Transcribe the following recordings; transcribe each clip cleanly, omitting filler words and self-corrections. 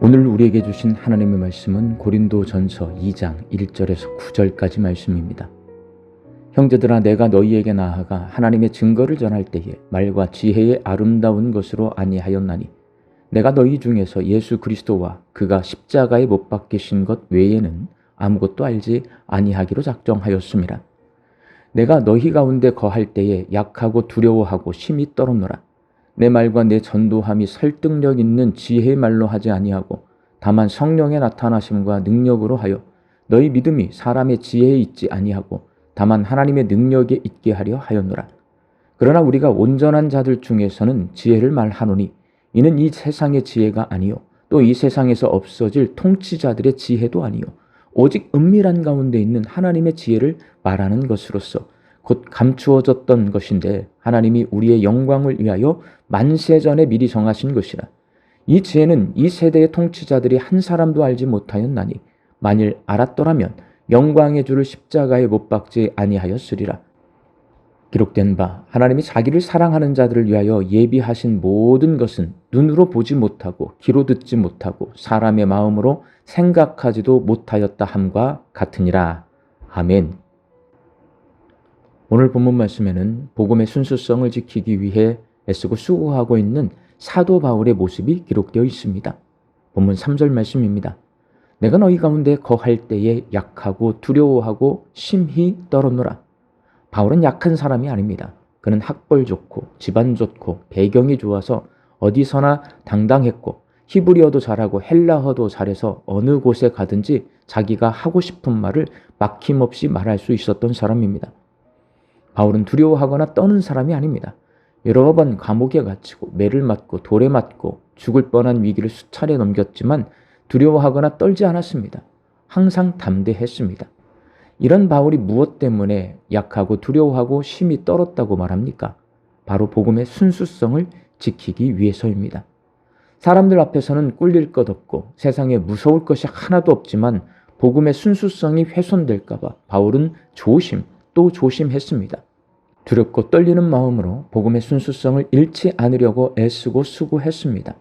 오늘 우리에게 주신 하나님의 말씀은 고린도전서 2장 1절에서 9절까지 말씀입니다. 형제들아, 내가 너희에게 나아가 하나님의 증거를 전할 때에 말과 지혜의 아름다운 것으로 아니하였나니 내가 너희 중에서 예수 그리스도와 그가 십자가에 못 박히신 것 외에는 아무것도 알지 아니하기로 작정하였음이라. 내가 너희 가운데 거할 때에 약하고 두려워하고 심히 떨었노라. 내 말과 내 전도함이 설득력 있는 지혜의 말로 하지 아니하고 다만 성령의 나타나심과 능력으로 하여 너희 믿음이 사람의 지혜에 있지 아니하고 다만 하나님의 능력에 있게 하려 하였노라. 그러나 우리가 온전한 자들 중에서는 지혜를 말하노니 이는 이 세상의 지혜가 아니요 또 이 세상에서 없어질 통치자들의 지혜도 아니요 오직 은밀한 가운데 있는 하나님의 지혜를 말하는 것으로서 곧 감추어졌던 것인데 하나님이 우리의 영광을 위하여 만세전에 미리 정하신 것이라. 이 지혜는 이 세대의 통치자들이 한 사람도 알지 못하였나니 만일 알았더라면 영광의 주를 십자가에 못 박지 아니하였으리라. 기록된 바 하나님이 자기를 사랑하는 자들을 위하여 예비하신 모든 것은 눈으로 보지 못하고 귀로 듣지 못하고 사람의 마음으로 생각하지도 못하였다 함과 같으니라. 아멘. 오늘 본문 말씀에는 복음의 순수성을 지키기 위해 애쓰고 수고하고 있는 사도 바울의 모습이 기록되어 있습니다. 본문 3절 말씀입니다. 내가 너희 가운데 거할 때에 약하고 두려워하고 심히 떨었노라. 바울은 약한 사람이 아닙니다. 그는 학벌 좋고 집안 좋고 배경이 좋아서 어디서나 당당했고 히브리어도 잘하고 헬라어도 잘해서 어느 곳에 가든지 자기가 하고 싶은 말을 막힘없이 말할 수 있었던 사람입니다. 바울은 두려워하거나 떠는 사람이 아닙니다. 여러 번 감옥에 갇히고 매를 맞고 돌에 맞고 죽을 뻔한 위기를 수차례 넘겼지만 두려워하거나 떨지 않았습니다. 항상 담대했습니다. 이런 바울이 무엇 때문에 약하고 두려워하고 심히 떨었다고 말합니까? 바로 복음의 순수성을 지키기 위해서입니다. 사람들 앞에서는 꿀릴 것 없고 세상에 무서울 것이 하나도 없지만 복음의 순수성이 훼손될까 봐 바울은 또 조심했습니다. 두렵고 떨리는 마음으로 복음의 순수성을 잃지 않으려고 애쓰고 수고했습니다.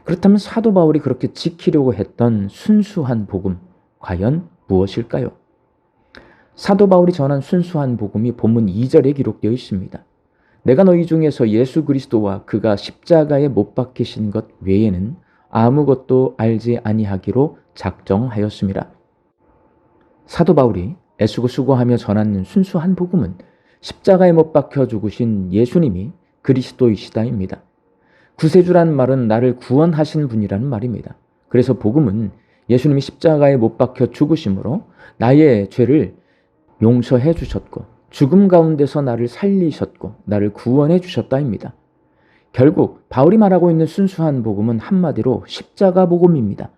그렇다면 사도 바울이 그렇게 지키려고 했던 순수한 복음, 과연 무엇일까요? 사도 바울이 전한 순수한 복음이 본문 2절에 기록되어 있습니다. 내가 너희 중에서 예수 그리스도와 그가 십자가에 못 박히신 것 외에는 아무것도 알지 아니하기로 작정하였음이라. 사도 바울이 애쓰고 수고하며 전하는 순수한 복음은 십자가에 못 박혀 죽으신 예수님이 그리스도이시다입니다. 구세주란 말은 나를 구원하신 분이라는 말입니다. 그래서 복음은 예수님이 십자가에 못 박혀 죽으심으로 나의 죄를 용서해 주셨고 죽음 가운데서 나를 살리셨고 나를 구원해 주셨다입니다. 결국 바울이 말하고 있는 순수한 복음은 한마디로 십자가 복음입니다.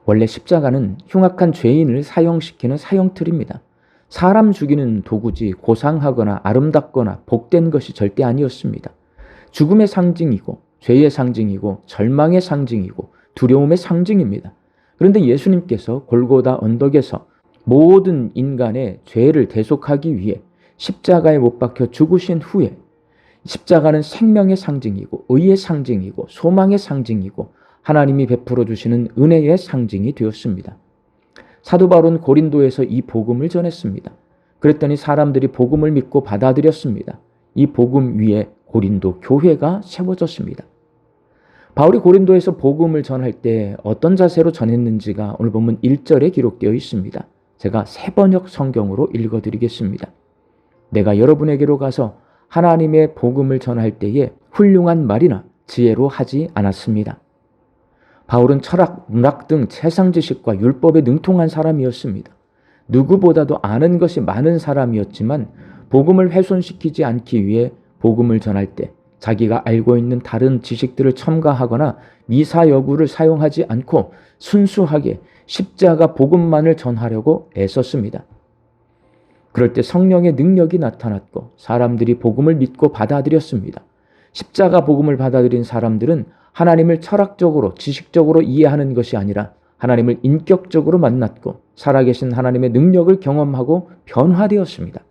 원래 십자가는 흉악한 죄인을 사형시키는 사형틀입니다. 사람 죽이는 도구지 고상하거나 아름답거나 복된 것이 절대 아니었습니다. 죽음의 상징이고 죄의 상징이고 절망의 상징이고 두려움의 상징입니다. 그런데 예수님께서 골고다 언덕에서 모든 인간의 죄를 대속하기 위해 십자가에 못 박혀 죽으신 후에 십자가는 생명의 상징이고 의의 상징이고 소망의 상징이고 하나님이 베풀어 주시는 은혜의 상징이 되었습니다. 사도 바울은 고린도에서 이 복음을 전했습니다. 그랬더니 사람들이 복음을 믿고 받아들였습니다. 이 복음 위에 고린도 교회가 세워졌습니다. 바울이 고린도에서 복음을 전할 때 어떤 자세로 전했는지가 오늘 본문 1절에 기록되어 있습니다. 제가 새번역 성경으로 읽어드리겠습니다. 내가 여러분에게로 가서 하나님의 복음을 전할 때에 훌륭한 말이나 지혜로 하지 않았습니다. 바울은 철학, 문학 등 세상 지식과 율법에 능통한 사람이었습니다. 누구보다도 아는 것이 많은 사람이었지만 복음을 훼손시키지 않기 위해 복음을 전할 때 자기가 알고 있는 다른 지식들을 첨가하거나 미사여구를 사용하지 않고 순수하게 십자가 복음만을 전하려고 애썼습니다. 그럴 때 성령의 능력이 나타났고 사람들이 복음을 믿고 받아들였습니다. 십자가 복음을 받아들인 사람들은 하나님을 철학적으로 지식적으로 이해하는 것이 아니라 하나님을 인격적으로 만났고 살아계신 하나님의 능력을 경험하고 변화되었습니다.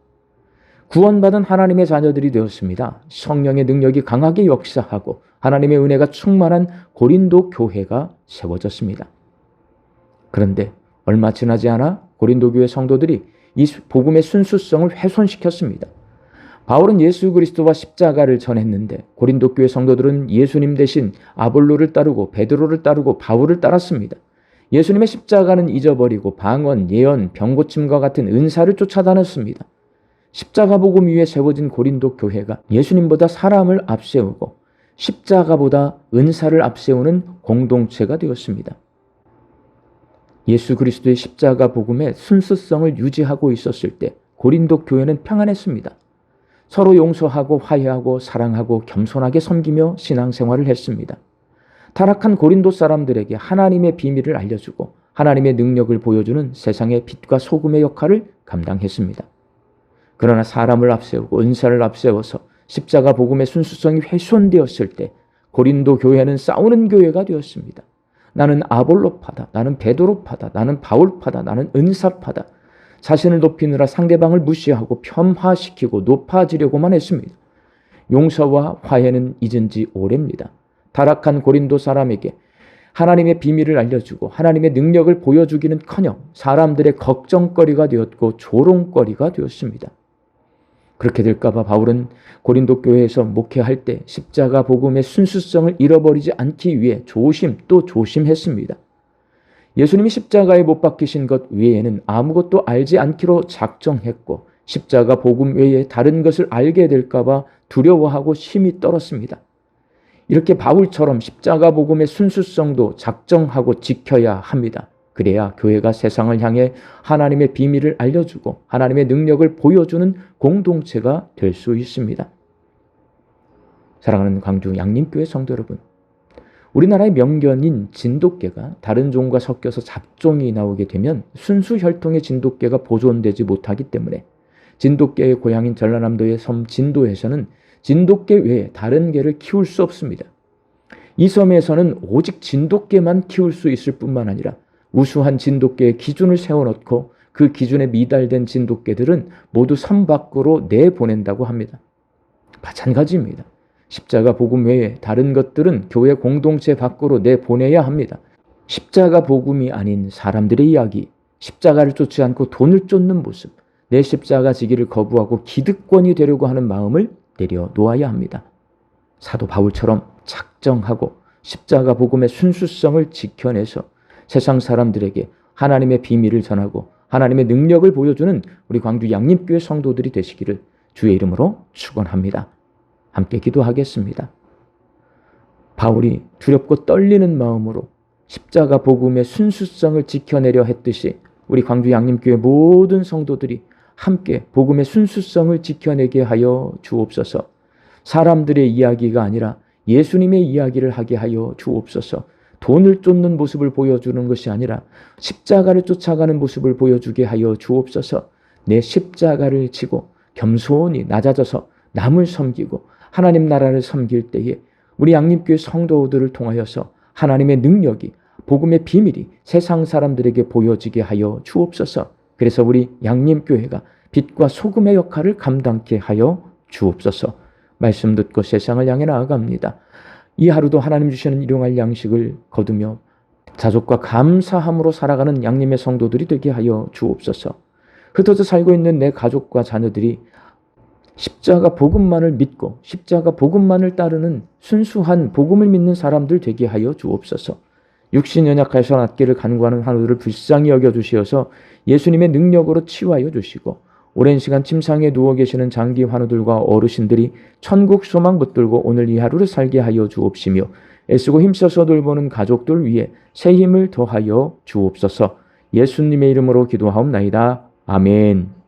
구원받은 하나님의 자녀들이 되었습니다. 성령의 능력이 강하게 역사하고 하나님의 은혜가 충만한 고린도 교회가 세워졌습니다. 그런데 얼마 지나지 않아 고린도 교회 성도들이 이 복음의 순수성을 훼손시켰습니다. 바울은 예수 그리스도와 십자가를 전했는데 고린도 교회 성도들은 예수님 대신 아볼로를 따르고 베드로를 따르고 바울을 따랐습니다. 예수님의 십자가는 잊어버리고 방언, 예언, 병고침과 같은 은사를 쫓아다녔습니다. 십자가 복음 위에 세워진 고린도 교회가 예수님보다 사람을 앞세우고 십자가보다 은사를 앞세우는 공동체가 되었습니다. 예수 그리스도의 십자가 복음의 순수성을 유지하고 있었을 때 고린도 교회는 평안했습니다. 서로 용서하고 화해하고 사랑하고 겸손하게 섬기며 신앙생활을 했습니다. 타락한 고린도 사람들에게 하나님의 비밀을 알려주고 하나님의 능력을 보여주는 세상의 빛과 소금의 역할을 감당했습니다. 그러나 사람을 앞세우고 은사를 앞세워서 십자가 복음의 순수성이 훼손되었을 때 고린도 교회는 싸우는 교회가 되었습니다. 나는 아볼로파다, 나는 베드로파다, 나는 바울파다, 나는 은사파다. 자신을 높이느라 상대방을 무시하고 폄하시키고 높아지려고만 했습니다. 용서와 화해는 잊은 지 오래입니다. 타락한 고린도 사람에게 하나님의 비밀을 알려주고 하나님의 능력을 보여주기는커녕 사람들의 걱정거리가 되었고 조롱거리가 되었습니다. 그렇게 될까봐 바울은 고린도 교회에서 목회할 때 십자가 복음의 순수성을 잃어버리지 않기 위해 조심 또 조심했습니다. 예수님이 십자가에 못 박히신 것 외에는 아무것도 알지 않기로 작정했고 십자가 복음 외에 다른 것을 알게 될까봐 두려워하고 심히 떨었습니다. 이렇게 바울처럼 십자가 복음의 순수성도 작정하고 지켜야 합니다. 그래야 교회가 세상을 향해 하나님의 비밀을 알려주고 하나님의 능력을 보여주는 공동체가 될 수 있습니다. 사랑하는 광주 양림교회 성도 여러분, 우리나라의 명견인 진돗개가 다른 종과 섞여서 잡종이 나오게 되면 순수 혈통의 진돗개가 보존되지 못하기 때문에 진돗개의 고향인 전라남도의 섬 진도에서는 진돗개 외에 다른 개를 키울 수 없습니다. 이 섬에서는 오직 진돗개만 키울 수 있을 뿐만 아니라 우수한 진돗개의 기준을 세워놓고 그 기준에 미달된 진돗개들은 모두 섬 밖으로 내보낸다고 합니다. 마찬가지입니다. 십자가 복음 외에 다른 것들은 교회 공동체 밖으로 내보내야 합니다. 십자가 복음이 아닌 사람들의 이야기, 십자가를 쫓지 않고 돈을 쫓는 모습, 내 십자가 지기를 거부하고 기득권이 되려고 하는 마음을 내려놓아야 합니다. 사도 바울처럼 작정하고 십자가 복음의 순수성을 지켜내서 세상 사람들에게 하나님의 비밀을 전하고 하나님의 능력을 보여주는 우리 광주 양림교회 성도들이 되시기를 주의 이름으로 축원합니다. 함께 기도하겠습니다. 바울이 두렵고 떨리는 마음으로 십자가 복음의 순수성을 지켜내려 했듯이 우리 광주 양림교회 모든 성도들이 함께 복음의 순수성을 지켜내게 하여 주옵소서. 사람들의 이야기가 아니라 예수님의 이야기를 하게 하여 주옵소서. 돈을 쫓는 모습을 보여주는 것이 아니라 십자가를 쫓아가는 모습을 보여주게 하여 주옵소서. 내 십자가를 지고 겸손히 낮아져서 남을 섬기고 하나님 나라를 섬길 때에 우리 양림교회 성도들을 통하여서 하나님의 능력이 복음의 비밀이 세상 사람들에게 보여지게 하여 주옵소서. 그래서 우리 양림교회가 빛과 소금의 역할을 감당케 하여 주옵소서. 말씀 듣고 세상을 향해 나아갑니다. 이 하루도 하나님 주시는 일용할 양식을 거두며 자족과 감사함으로 살아가는 양림의 성도들이 되게 하여 주옵소서. 흩어져 살고 있는 내 가족과 자녀들이 십자가 복음만을 믿고 십자가 복음만을 따르는 순수한 복음을 믿는 사람들 되게 하여 주옵소서. 육신 연약하여서 낫기를 간구하는 환우들을 불쌍히 여겨주시어서 예수님의 능력으로 치유하여 주시고 오랜 시간 침상에 누워 계시는 장기 환우들과 어르신들이 천국 소망 붙들고 오늘 이 하루를 살게 하여 주옵시며 애쓰고 힘써서 돌보는 가족들 위해 새 힘을 더하여 주옵소서. 예수님의 이름으로 기도하옵나이다. 아멘.